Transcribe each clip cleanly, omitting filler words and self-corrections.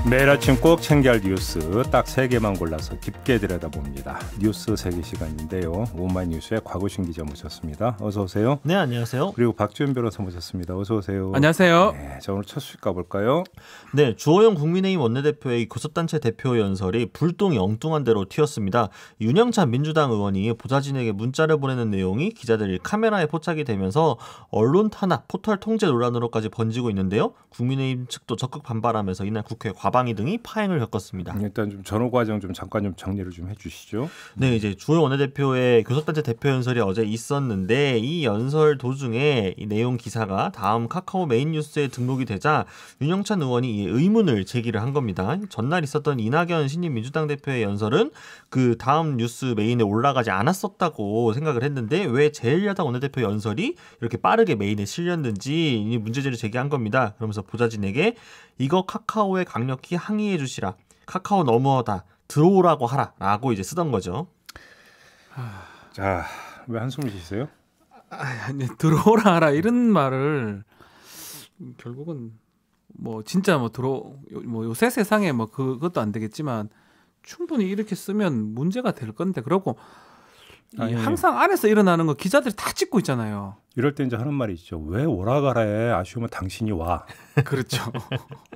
매일 아침 꼭 챙겨야 할 뉴스 딱 3개만 골라서 깊게 들여다봅니다. 뉴스 세계 시간인데요. 오마이뉴스의 곽우신 기자 모셨습니다. 어서 오세요. 네, 안녕하세요. 그리고 박지훈 변호사 모셨습니다. 어서 오세요. 안녕하세요. 네, 자, 오늘 첫 소식 가볼까요? 네, 주호영 국민의힘 원내대표의 교섭단체 대표 연설이 불똥이 엉뚱한 대로 튀었습니다. 윤영찬 민주당 의원이 보좌진에게 문자를 보내는 내용이 기자들이 카메라에 포착이 되면서 언론 탄압, 포털 통제 논란으로까지 번지고 있는데요. 국민의힘 측도 적극 반발하면서 이날 국회 과방위 등이 파행을 겪었습니다. 일단 좀 전후 과정 좀 잠깐 좀 정리를 좀 해주시죠. 네, 이제 주호영 원내대표의 교섭단체 대표 연설이 어제 있었는데 이 연설 도중에 이 내용 기사가 다음 카카오 메인 뉴스에 등록이 되자 윤영찬 의원이 이 의문을 제기를 한 겁니다. 전날 있었던 이낙연 신임 민주당 대표의 연설은 그 다음 뉴스 메인에 올라가지 않았었다고 생각을 했는데 왜 제1야당 원내대표 연설이 이렇게 빠르게 메인에 실렸는지 이 문제제를 제기한 겁니다. 그러면서 보좌진에게 이거 카카오에 강력히 항의해 주시라. 카카오 너무하다. 들어오라고 하라. 라고 이제 쓰던 거죠. 자, 왜 한숨을 쉬세요? 아니, 들어오라 하라 이런 말을 결국은 뭐 진짜 뭐 요새 세상에 뭐 그것도 안 되겠지만 충분히 이렇게 쓰면 문제가 될 건데 그러고 항상 안에서 일어나는 거 기자들이 다 찍고 있잖아요. 이럴 때 이제 하는 말이 있죠. 왜 오라가라해? 아쉬우면 당신이 와. 그렇죠.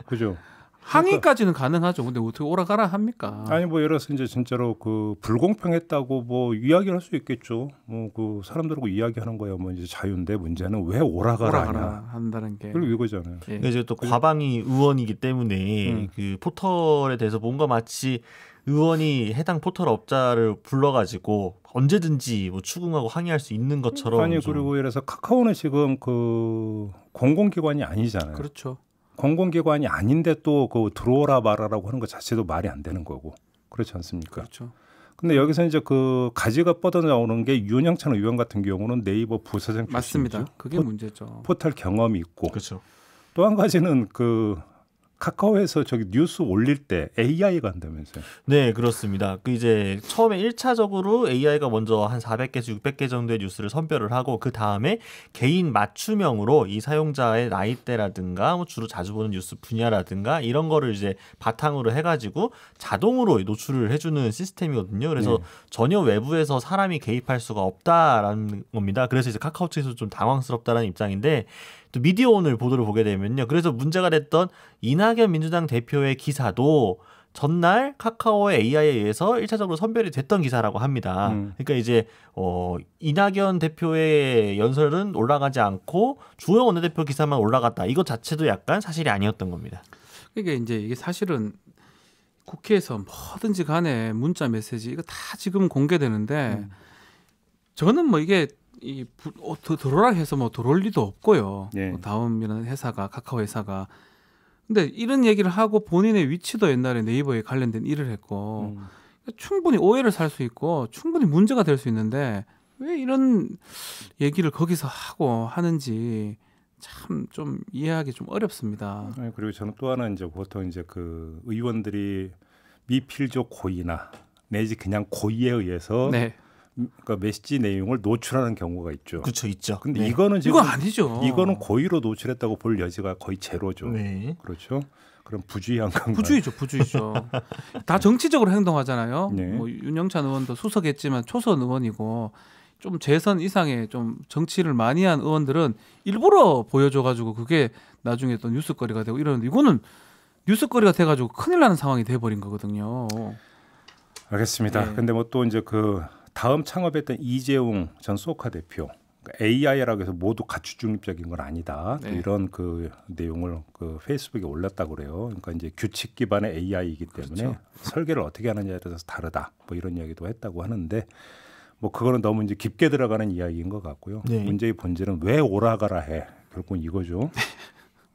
그죠? 항의까지는 가능하죠. 근데 어떻게 오라가라 합니까? 아니 뭐 예를 들어서 이제 진짜로 그 불공평했다고 뭐 이야기를 할 수 있겠죠. 뭐 그 사람들하고 이야기하는 거야 뭐 이제 자유인데 문제는 왜 오라가라 하냐 한다는 게. 그리고 이거잖아요. 예. 이제 또 과방위 의원이기 때문에 그 포털에 대해서 뭔가 마치 의원이 해당 포털 업자를 불러가지고 언제든지 뭐 추궁하고 항의할 수 있는 것처럼. 아니 그리고 예를 들어서 카카오는 지금 그 공공기관이 아니잖아요. 그렇죠. 공공기관이 아닌데 또 그 들어오라 말하라고 하는 것 자체도 말이 안 되는 거고 그렇지 않습니까? 그렇죠. 근데 여기서 이제 그 가지가 뻗어 나오는 게 윤영찬 의원 같은 경우는 네이버 부사장 출신이죠. 맞습니다. 그게 문제죠. 포털 경험이 있고 그렇죠. 또 한 가지는 그 카카오에서 저기 뉴스 올릴 때 AI가 한다면서요? 네, 그렇습니다. 그 이제 처음에 1차적으로 AI가 먼저 한 400개에서 600개 정도의 뉴스를 선별을 하고 그 다음에 개인 맞춤형으로 이 사용자의 나이대라든가 뭐 주로 자주 보는 뉴스 분야라든가 이런 거를 이제 바탕으로 해가지고 자동으로 노출을 해주는 시스템이거든요. 그래서 전혀 외부에서 사람이 개입할 수가 없다라는 겁니다. 그래서 이제 카카오 측에서 좀 당황스럽다라는 입장인데 또 미디어오늘 보도를 보게 되면요. 그래서 문제가 됐던 이낙연 민주당 대표의 기사도 전날 카카오의 AI에 의해서 1차적으로 선별이 됐던 기사라고 합니다. 그러니까 이제 이낙연 대표의 연설은 올라가지 않고 주호영 원내대표 기사만 올라갔다. 이것 자체도 약간 사실이 아니었던 겁니다. 그러니까 이제 이게 사실은 국회에서 뭐든지 간에 문자 메시지 이거 다 지금 공개되는데 저는 뭐 이게 들어오라 해서 뭐 들어올 리도 없고요. 예. 뭐 다음이라는 회사가 카카오 회사가 근데 이런 얘기를 하고 본인의 위치도 옛날에 네이버에 관련된 일을 했고 충분히 오해를 살 수 있고 충분히 문제가 될 수 있는데 왜 이런 얘기를 거기서 하고 하는지 참 좀 이해하기 좀 어렵습니다. 아니, 그리고 저는 또 하나 이제 보통 이제 그 의원들이 미필적 고의나 내지 그냥 고의에 의해서 네. 그러니까 메시지 내용을 노출하는 경우가 있죠. 그렇죠, 있죠. 근데 네. 이거는 지금 이거 아니죠. 이거는 고의로 노출했다고 볼 여지가 거의 제로죠. 네. 그렇죠. 그럼 부주의한 건가요? 부주의죠. 다 정치적으로 행동하잖아요. 네. 뭐 윤영찬 의원도 수석했지만 초선 의원이고 좀 재선 이상의 좀 정치를 많이 한 의원들은 일부러 보여줘가지고 그게 나중에 또 뉴스거리가 되고 이러는데 이거는 뉴스거리가 돼가지고 큰일 나는 상황이 돼버린 거거든요. 알겠습니다. 네. 근데 뭐 또 이제 그 다음 창업했던 이재용 전 소카 대표 AI라고 해서 모두 가치 중립적인 건 아니다. 네. 이런 그 내용을 그 페이스북에 올렸다고 그래요. 그러니까 이제 규칙 기반의 AI이기 때문에 그렇죠. 설계를 어떻게 하느냐에 따라서 다르다. 뭐 이런 이야기도 했다고 하는데 뭐 그거는 너무 이제 깊게 들어가는 이야기인 것 같고요. 네. 문제의 본질은 왜 오라가라 해. 결국은 이거죠.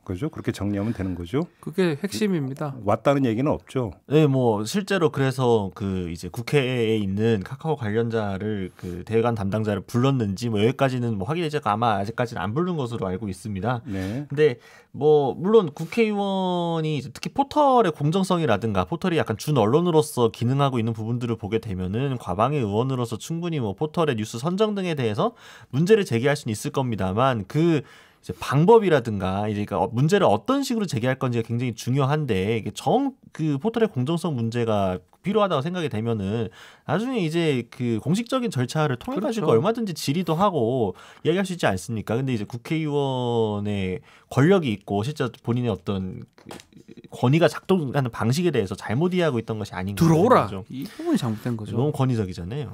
그죠? 그렇게 정리하면 되는 거죠. 그게 핵심입니다. 왔다는 얘기는 없죠. 네, 뭐 실제로 그래서 그 이제 국회에 있는 카카오 관련자를 그 대외관 담당자를 불렀는지 뭐 여기까지는 뭐 확인되지 않고 아마 아직까지는 안 부른 것으로 알고 있습니다. 네. 근데 뭐 물론 국회의원이 특히 포털의 공정성이라든가 포털이 약간 준 언론으로서 기능하고 있는 부분들을 보게 되면은 과방위 의원으로서 충분히 뭐 포털의 뉴스 선정 등에 대해서 문제를 제기할 수는 있을 겁니다만 그 이제 방법이라든가 이제 그러니까 문제를 어떤 식으로 제기할 건지가 굉장히 중요한데 이게 그 포털의 공정성 문제가 필요하다고 생각이 되면은 나중에 이제 그 공식적인 절차를 통해 가지고 그렇죠. 얼마든지 질의도 하고 이야기할 수 있지 않습니까? 근데 이제 국회의원의 권력이 있고 실제 본인의 어떤 그 권위가 작동하는 방식에 대해서 잘못 이해하고 있던 것이 아닌가. 들어오라. 거죠. 이 부분이 잘못된 거죠. 너무 권위적이잖아요.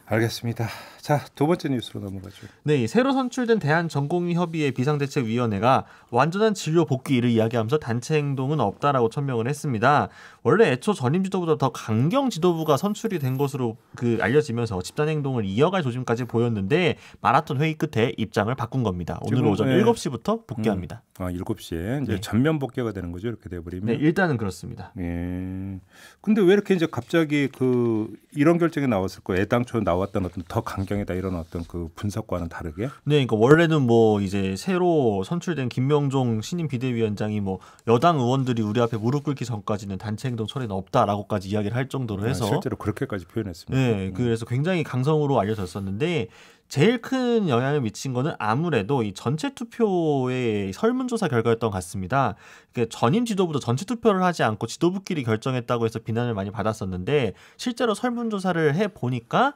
알겠습니다. 자, 두 번째 뉴스로 넘어가죠. 네, 새로 선출된 대한전공의협의회 비상대책위원회가 완전한 진료 복귀를 이야기하면서 단체 행동은 없다라고 천명을 했습니다. 원래 애초 전임 지도부보다 더 강경 지도부가 선출이 된 것으로 알려지면서 집단 행동을 이어갈 조짐까지 보였는데 마라톤 회의 끝에 입장을 바꾼 겁니다. 오늘 오전 7시부터 복귀합니다. 7시에 이제 네. 전면 복귀가 되는 거죠. 이렇게 돼 버리면. 네, 일단은 그렇습니다. 예. 근데 왜 이렇게 이제 갑자기 이런 결정이 나왔을 거예요? 애당초 나왔던 어떤 더 강경이다 이런 어떤 그 분석과는 다르게? 네, 그러니까 원래는 뭐 이제 새로 선출된 김명종 신임 비대위원장이 뭐 여당 의원들이 우리 앞에 무릎 꿇기 전까지는 단체 행동 처리는 없다라고까지 이야기를 할 정도로 해서 실제로 그렇게까지 표현했습니다. 네, 그래서 굉장히 강성으로 알려졌었는데 제일 큰 영향을 미친 거는 아무래도 이 전체 투표의 설문조사 결과였던 것 같습니다. 그러니까 전임 지도부도 전체 투표를 하지 않고 지도부끼리 결정했다고 해서 비난을 많이 받았었는데 실제로 설문조사를 해보니까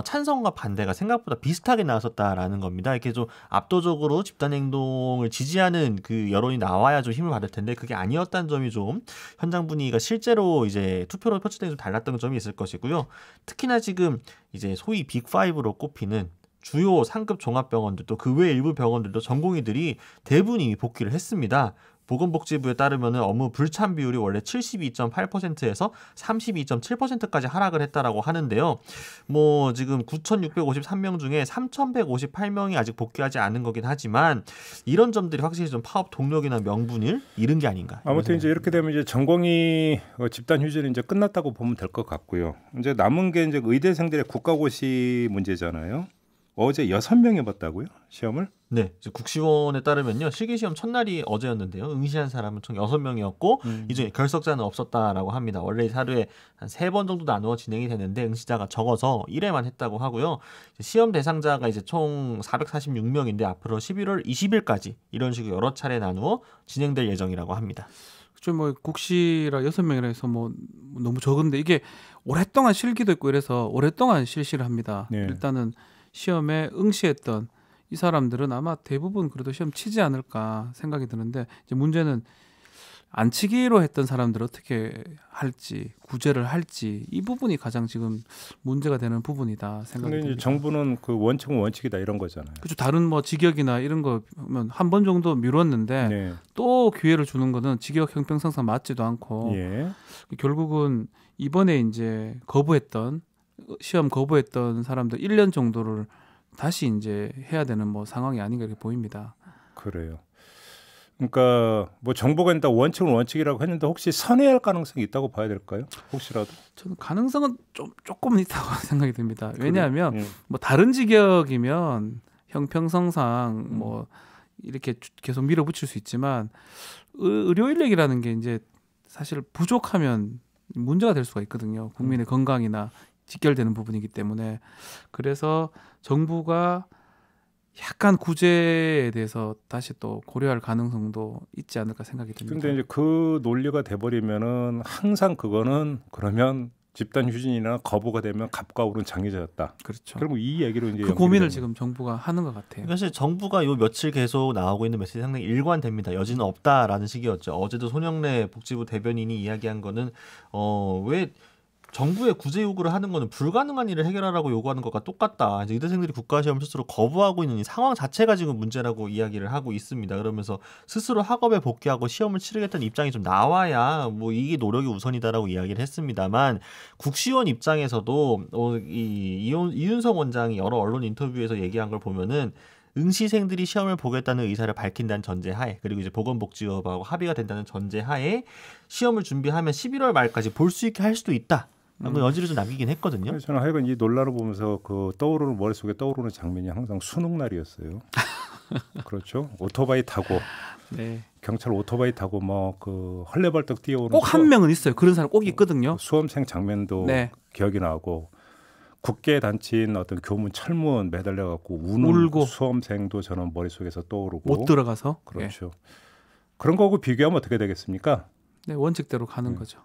찬성과 반대가 생각보다 비슷하게 나왔었다라는 겁니다. 이렇게 좀 압도적으로 집단행동을 지지하는 그 여론이 나와야 좀 힘을 받을 텐데 그게 아니었다는 점이 좀 현장 분위기가 실제로 이제 투표로 표출된 좀 달랐던 점이 있을 것이고요. 특히나 지금 이제 소위 빅5로 꼽히는 주요 상급 종합병원들도 그 외 일부 병원들도 전공의들이 대부분 이미 복귀를 했습니다. 보건복지부에 따르면 업무 불참 비율이 원래 72.8%에서 32.7%까지 하락을 했다라고 하는데요. 뭐 지금 9,653명 중에 3,158명이 아직 복귀하지 않은 거긴 하지만 이런 점들이 확실히 좀 파업 동력이나 명분을 잃은 게 아닌가. 아무튼 이제 이렇게 되면 이제 전공의 집단 휴직은 이제 끝났다고 보면 될 것 같고요. 이제 남은 게 이제 의대생들의 국가고시 문제잖아요. 어제 6명이 봤다고요? 시험을? 네, 국시원에 따르면요. 실기시험 첫날이 어제였는데요. 응시한 사람은 총 6명이었고 이 중에 결석자는 없었다라고 합니다. 원래 하루에 한 3번 정도 나누어 진행이 되는데 응시자가 적어서 1회만 했다고 하고요. 시험 대상자가 이제 총 446명인데 앞으로 11월 20일까지 이런 식으로 여러 차례 나누어 진행될 예정이라고 합니다. 그렇죠. 뭐 국시라 6명이라 해서 뭐 너무 적은데 이게 오랫동안 실기도 있고 이래서 오랫동안 실시를 합니다. 네. 일단은 시험에 응시했던 이 사람들은 아마 대부분 그래도 시험 치지 않을까 생각이 드는데 이제 문제는 안 치기로 했던 사람들 어떻게 할지 구제를 할지 이 부분이 가장 지금 문제가 되는 부분이다 생각이 근데 듭니다. 이제 정부는 그 원칙은 원칙이다 이런 거잖아요. 그렇죠. 다른 뭐 직역이나 이런 거면 한 번 정도 미뤘는데 네. 또 기회를 주는 거는 직역 형평성상 맞지도 않고 예. 결국은 이번에 이제 시험 거부했던 사람들 1년 정도를 다시 이제 해야 되는 뭐 상황이 아닌가 이렇게 보입니다. 그래요. 그러니까 뭐 정부가 일단 원칙은 원칙이라고 했는데 혹시 선회할 가능성이 있다고 봐야 될까요? 혹시라도? 저는 가능성은 조금 있다고 생각이 듭니다. 왜냐하면 그래요? 뭐 다른 직역이면 형평성상 뭐 이렇게 계속 밀어붙일 수 있지만 의료 인력이라는 게 이제 사실 부족하면 문제가 될 수가 있거든요. 국민의 건강이나 직결되는 부분이기 때문에 그래서 정부가 약간 구제에 대해서 다시 또 고려할 가능성도 있지 않을까 생각이 듭니다. 근데 이제 그 논리가 돼버리면은 항상 그거는 그러면 집단 휴진이나 거부가 되면 갑과 오른 장애자였다. 그렇죠. 그럼 이 얘기로 이제 그 고민을 지금 정부가 하는 것 같아요. 사실 정부가 요 며칠 계속 나오고 있는 메시지 상당히 일관됩니다. 여지는 없다라는 식이었죠. 어제도 손영래 복지부 대변인이 이야기한 거는 왜 정부의 구제 요구를 하는 거는 불가능한 일을 해결하라고 요구하는 것과 똑같다. 이제 의대생들이 국가시험 스스로 거부하고 있는 이 상황 자체가 지금 문제라고 이야기를 하고 있습니다. 그러면서 스스로 학업에 복귀하고 시험을 치르겠다는 입장이 좀 나와야 뭐 이게 노력이 우선이다라고 이야기를 했습니다만 국시원 입장에서도 이윤성 원장이 여러 언론 인터뷰에서 얘기한 걸 보면은 응시생들이 시험을 보겠다는 의사를 밝힌다는 전제하에 그리고 이제 보건복지법하고 합의가 된다는 전제하에 시험을 준비하면 11월 말까지 볼 수 있게 할 수도 있다. 그 여지를 좀 남기긴 했거든요. 저는 하여간 이 논란을 보면서 그 머릿속에 떠오르는 장면이 항상 수능 날이었어요. 그렇죠. 오토바이 타고 네. 경찰 오토바이 타고 뭐 그 헐레벌떡 뛰어오는 꼭 한 명은 있어요. 그런 사람 꼭 있거든요. 수험생 장면도 네. 기억이 나고 국계 단체인 어떤 교문 철문 매달려 갖고 우는 울고. 수험생도 저는 머릿속에서 떠오르고 못 들어가서 그렇죠. 그런 거하고 비교하면 어떻게 되겠습니까? 네, 원칙대로 가는 거죠.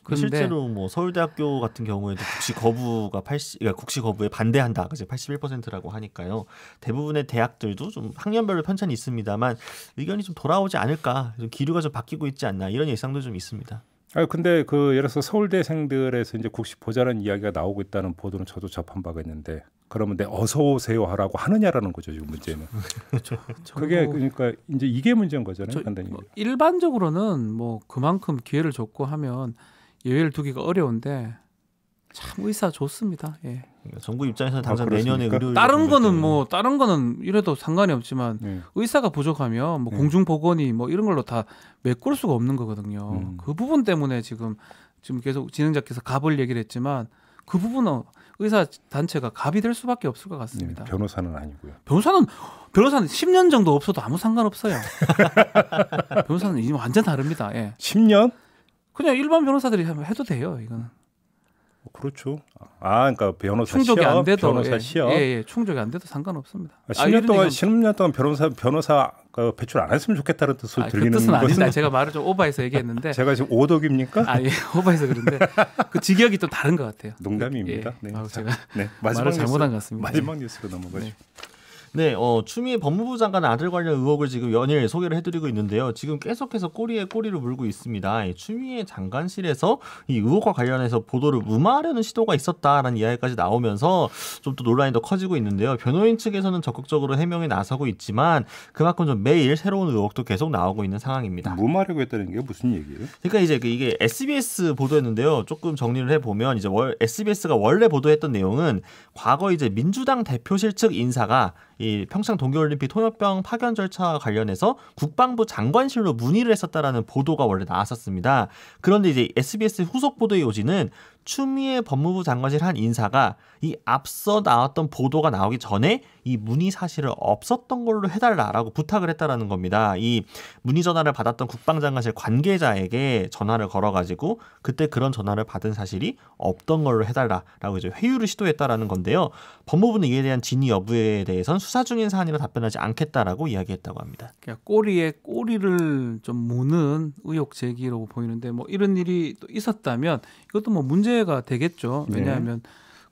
근데 실제로 뭐 서울대학교 같은 경우에도 국시 거부가 그러니까 국시 거부에 반대한다. 그지 81%라고 하니까요. 대부분의 대학들도 좀 학년별로 편차는 있습니다만 의견이 좀 돌아오지 않을까, 좀 기류가 좀 바뀌고 있지 않나 이런 예상도 좀 있습니다. 근데 그 예를 들어서 서울대생들에서 이제 국시 보자라는 이야기가 나오고 있다는 보도는 저도 접한 바가 있는데 그러면 내 어서 오세요 하라고 하느냐라는 거죠 지금 문제는. 그렇죠. 그게 그러니까 이제 이게 문제인 거잖아요, 간단히. 뭐 일반적으로는 뭐 그만큼 기회를 줬고 하면 예외를 두기가 어려운데 참 의사 좋습니다. 예. 그러니까 정부 입장에서는 당장 그렇습니까? 내년에 의료 다른 거는 이래도 상관이 없지만 의사가 부족하면 뭐 공중보건이 뭐 이런 걸로 다 메꿀 수가 없는 거거든요. 그 부분 때문에 지금 계속 진행자께서 갑을 얘기를 했지만 그 부분은 의사 단체가 갑이 될 수밖에 없을 것 같습니다. 변호사는 아니고요. 변호사는 10년 정도 없어도 아무 상관없어요. 변호사는 이제 완전 다릅니다. 예. 10년? 그냥 일반 변호사들이 해도 돼요. 이거는. 그렇죠. 그러니까 변호사 충족이 시험, 안 돼도 변호사 시험. 충족이 안 돼도 상관없습니다. 10년 동안 변호사 배출 안 했으면 좋겠다는 뜻으로 들리는 그 뜻은 아니다. 것은 제가 말을 좀 오버해서 얘기했는데 제가 지금 오덕입니까? 예, 오버해서 그런데 그 직역이 또 다른 것 같아요. 농담입니다. 예. 네. 제가 마지막 말을 잘못한 것 같습니다. 마지막 뉴스로 넘어가죠. 네. 네, 추미애 법무부 장관 아들 관련 의혹을 지금 연일 소개를 해드리고 있는데요. 지금 계속해서 꼬리에 꼬리를 물고 있습니다. 이 추미애 장관실에서 이 의혹과 관련해서 보도를 무마하려는 시도가 있었다라는 이야기까지 나오면서 좀 또 논란이 더 커지고 있는데요. 변호인 측에서는 적극적으로 해명에 나서고 있지만 그만큼 좀 매일 새로운 의혹도 계속 나오고 있는 상황입니다. 무마하려고 했다는 게 무슨 얘기예요? 그러니까 이제 이게 SBS 보도였는데요. 조금 정리를 해보면 이제 SBS가 원래 보도했던 내용은 과거 이제 민주당 대표실 측 인사가 이 평창 동계올림픽 통역병 파견 절차와 관련해서 국방부 장관실로 문의를 했었다라는 보도가 원래 나왔었습니다. 그런데 이제 SBS 후속 보도의 요지는 추미애 법무부 장관실 한 인사가 이 앞서 나왔던 보도가 나오기 전에 이 문의 사실을 없었던 걸로 해달라라고 부탁을 했다라는 겁니다. 이 문의 전화를 받았던 국방장관실 관계자에게 전화를 걸어가지고 그때 그런 전화를 받은 사실이 없던 걸로 해달라라고 이제 회유를 시도했다라는 건데요. 법무부는 이에 대한 진위 여부에 대해서는 수사 중인 사안이라 답변하지 않겠다라고 이야기했다고 합니다. 그러니까 꼬리에 꼬리를 좀 무는 의혹 제기로 보이는데 뭐 이런 일이 또 있었다면 이것도 뭐 문제가 되겠죠. 왜냐하면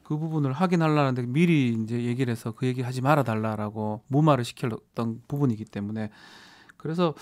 그 부분을 확인하려는데 미리 이제 얘기를 해서 그 얘기 하지 말아 달라라고 무마를 시켰던 부분이기 때문에 그래서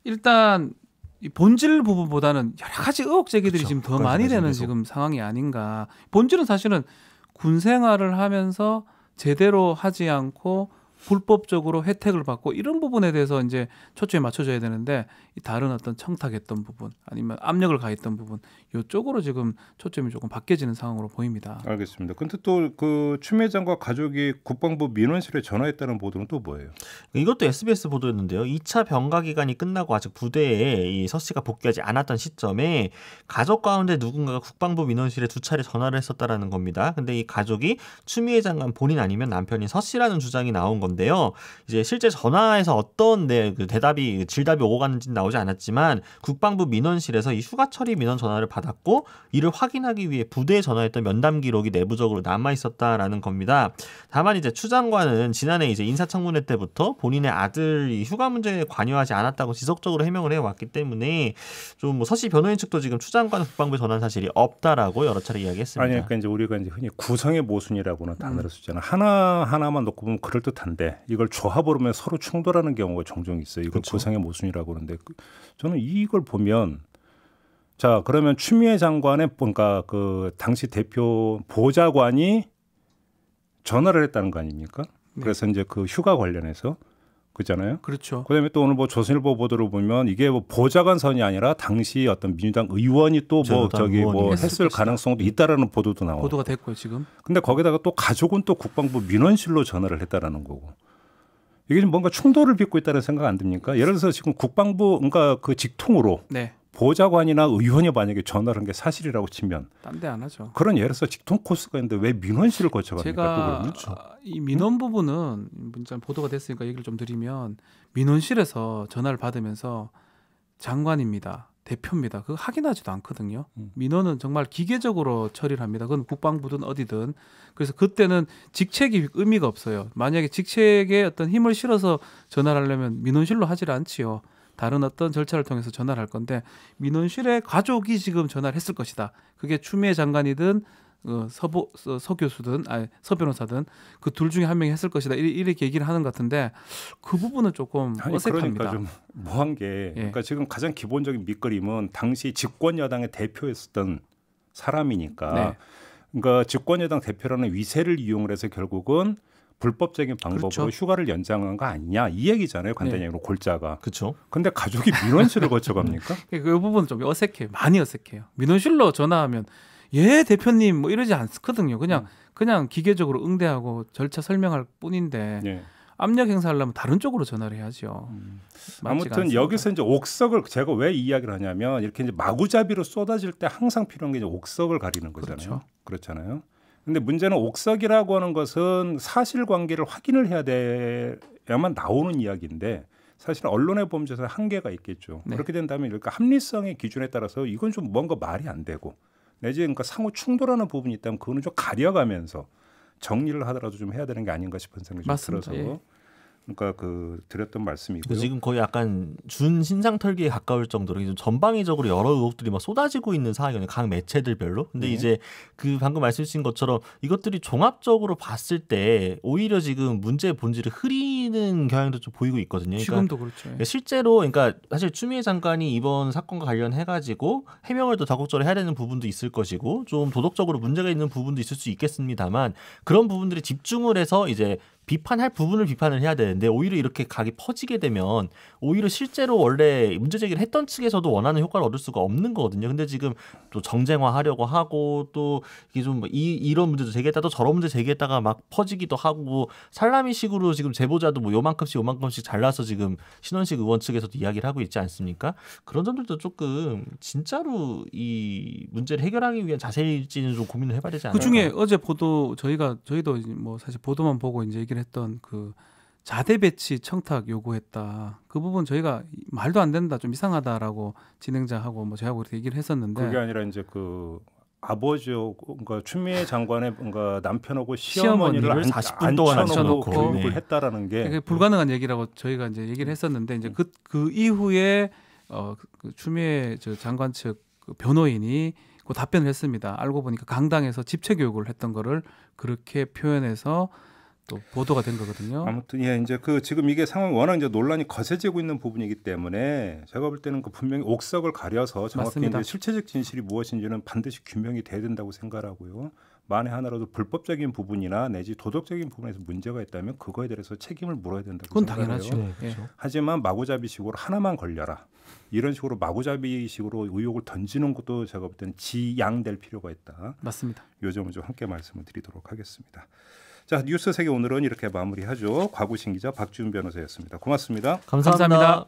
일단 이 본질 부분보다는 여러 가지 의혹 제기들이 그렇죠. 지금 더 많이 되는 지금 상황이 아닌가. 본질은 사실은 군 생활을 하면서 제대로 하지 않고 불법적으로 혜택을 받고 이런 부분에 대해서 이제 초점이 맞춰져야 되는데 이 다른 어떤 청탁했던 부분 아니면 압력을 가했던 부분 이쪽으로 지금 초점이 조금 바뀌어지는 상황으로 보입니다. 알겠습니다. 근데 또 그 추미애 장관 가족이 국방부 민원실에 전화했다는 보도는 또 뭐예요? 이것도 SBS 보도였는데요. 2차 병가 기간이 끝나고 아직 부대에 이 서 씨가 복귀하지 않았던 시점에 가족 가운데 누군가가 국방부 민원실에 2차례 전화를 했었다라는 겁니다. 근데 이 가족이 추미애 장관 본인 아니면 남편인 서 씨라는 주장이 나온 건데요. 이제 실제 전화에서 어떤 그 대답이 질답이 오고 가는지는 나오지 않았지만 국방부 민원실에서 이 휴가 처리 민원 전화를 받았고 이를 확인하기 위해 부대에 전화했던 면담 기록이 내부적으로 남아 있었다라는 겁니다. 다만 이제 추 장관은 지난해 이제 인사청문회 때부터 본인의 아들이 휴가 문제에 관여하지 않았다고 지속적으로 해명을 해왔기 때문에 좀 뭐 서씨 변호인 측도 지금 추 장관 국방부에 전한 사실이 없다라고 여러 차례 이야기했습니다. 아니 그러니까 이제 우리가 이제 흔히 구성의 모순이라고는 단어를 쓰잖아요. 하나만 놓고 보면 그럴 듯한데 이걸 조합으로 하면 서로 충돌하는 경우가 종종 있어요. 이걸 그렇죠. 구성의 모순이라고 그러는데 저는 이걸 보면 자 그러면 추미애 장관의 뭔가 그 당시 대표 보좌관이 전화를 했다는 거 아닙니까? 네. 그래서 이제 그 휴가 관련해서 그잖아요. 그렇죠. 그다음에 또 오늘 뭐 조선일보 보도를 보면 이게 뭐 보좌관 선이 아니라 당시 어떤 민주당 의원이 또 뭐 저기 뭐 했을 가능성도 있다라는 보도도 나오고. 보도가 됐고요 지금. 근데 거기다가 또 가족은 또 국방부 민원실로 전화를 했다라는 거고. 이게 좀 뭔가 충돌을 빚고 있다는 생각 안 듭니까? 예를 들어서 지금 국방부 그러니까 그 직통으로 네. 보좌관이나 의원이 만약에 전화를 한 게 사실이라고 치면 딴 데 안 하죠. 그런 예를 들어서 직통 코스가 있는데 왜 민원실을 거쳐갑니까? 또 제가 그러면? 이 민원 부분은 문자 보도가 됐으니까 얘기를 좀 드리면 민원실에서 전화를 받으면서 장관입니다. 대표입니다. 그거 확인하지도 않거든요. 민원은 정말 기계적으로 처리를 합니다. 그건 국방부든 어디든. 그래서 그때는 직책이 의미가 없어요. 만약에 직책에 어떤 힘을 실어서 전화를 하려면 민원실로 하질 않지요. 다른 어떤 절차를 통해서 전화를 할 건데 민원실에 가족이 지금 전화를 했을 것이다. 그게 추미애 장관이든 서 교수든 서 변호사든 그 둘 중에 한 명이 했을 것이다. 이렇게 얘기를 하는 것 같은데 그 부분은 조금 어색합니다. 그러니까 좀 뭐한 게 그러니까 지금 가장 기본적인 밑그림은 당시 집권 여당의 대표였었던 사람이니까 네. 그러니까 집권 여당 대표라는 위세를 이용을 해서 결국은 불법적인 방법으로 그렇죠. 휴가를 연장한 거 아니냐 이 얘기잖아요. 간단히 얘기로 골자가. 그렇죠. 근데 가족이 민원실을 거쳐갑니까? 그 부분은 좀 어색해요. 많이 어색해요. 민원실로 전화하면 예 대표님 뭐 이러지 않거든요. 그냥 기계적으로 응대하고 절차 설명할 뿐인데 네. 압력 행사하려면 다른 쪽으로 전화를 해야죠. 아무튼 여기서 이제 옥석을 제가 왜 이 이야기를 하냐면 이렇게 이제 마구잡이로 쏟아질 때 항상 필요한 게 이제 옥석을 가리는 거잖아요. 그렇죠. 그렇잖아요. 근데 문제는 옥석이라고 하는 것은 사실관계를 확인을 해야 돼야만 나오는 이야기인데 사실 언론의 범죄에서 한계가 있겠죠. 네. 그렇게 된다면 그러니까 합리성의 기준에 따라서 이건 좀 뭔가 말이 안 되고 내지 그러니까 상호 충돌하는 부분이 있다면 그거는 좀 가려가면서 정리를 하더라도 좀 해야 되는 게 아닌가 싶은 생각이 좀 맞습니다. 들어서 예. 그러니까 그 드렸던 말씀이고요. 지금 거의 약간 준 신상털기에 가까울 정도로 좀 전방위적으로 여러 의혹들이 막 쏟아지고 있는 상황이거든요. 각 매체들별로. 근데 네. 이제 그 방금 말씀하신 것처럼 이것들이 종합적으로 봤을 때 오히려 지금 문제의 본질을 흐리는 경향도 좀 보이고 있거든요. 그러니까 지금도 그렇죠. 예. 실제로 그러니까 사실 추미애 장관이 이번 사건과 관련해 가지고 해명을 더 다국적으로 해야 되는 부분도 있을 것이고 좀 도덕적으로 문제가 있는 부분도 있을 수 있겠습니다만 그런 부분들이 집중을 해서 이제 비판할 부분을 비판을 해야 되는데 오히려 이렇게 각이 퍼지게 되면 오히려 실제로 원래 문제 제기를 했던 측에서도 원하는 효과를 얻을 수가 없는 거거든요. 근데 지금 또 정쟁화하려고 하고 또 이게 좀 이런 문제도 제기했다 또 저런 문제 제기했다가 막 퍼지기도 하고 살라미식으로 지금 제보자도 뭐 요만큼씩 잘라서 지금 신원식 의원 측에서도 이야기를 하고 있지 않습니까? 그런 점들도 조금 진짜로 이 문제를 해결하기 위한 자세일지는 좀 고민을 해봐야 되지 않을까. 그 중에 어제 저희도 뭐 사실 보도만 보고 이제 얘기를 했던 그 자대 배치 청탁 요구했다. 그 부분 저희가 말도 안 된다, 좀 이상하다라고 진행자하고 뭐 저하고 이렇게 얘기를 했었는데 그게 아니라 이제 그 아버지하고 그러니까 추미애 장관의 뭔가 남편하고 시어머니를 시어머니를 40분 동안 앉혀놓고 앉혀놓고 교육을 네. 했다라는 게 그게 불가능한 얘기라고 저희가 이제 얘기를 했었는데 이제 그 이후에 그 추미애 저 장관 측 그 변호인이 그 답변을 했습니다. 알고 보니까 강당에서 집체 교육을 했던 거를 그렇게 표현해서 또 보도가 된 거거든요. 아무튼 예 이제 그 지금 이게 상황이 워낙 이제 논란이 거세지고 있는 부분이기 때문에 제가 볼 때는 그 분명히 옥석을 가려서 정확히 맞습니다. 이제 실체적 진실이 무엇인지는 반드시 규명이 돼야 된다고 생각하고요. 만에 하나라도 불법적인 부분이나 내지 도덕적인 부분에서 문제가 있다면 그거에 대해서 책임을 물어야 된다고 그건 생각해요. 당연하죠. 네, 예. 그렇죠. 하지만 마구잡이식으로 하나만 걸려라. 이런 식으로 마구잡이식으로 의혹을 던지는 것도 제가 볼 때는 지양될 필요가 있다. 맞습니다. 요 점을 좀 함께 말씀을 드리도록 하겠습니다. 자, 뉴스 세계 오늘은 이렇게 마무리하죠. 과구신 기자 박지훈 변호사였습니다. 고맙습니다. 감사합니다.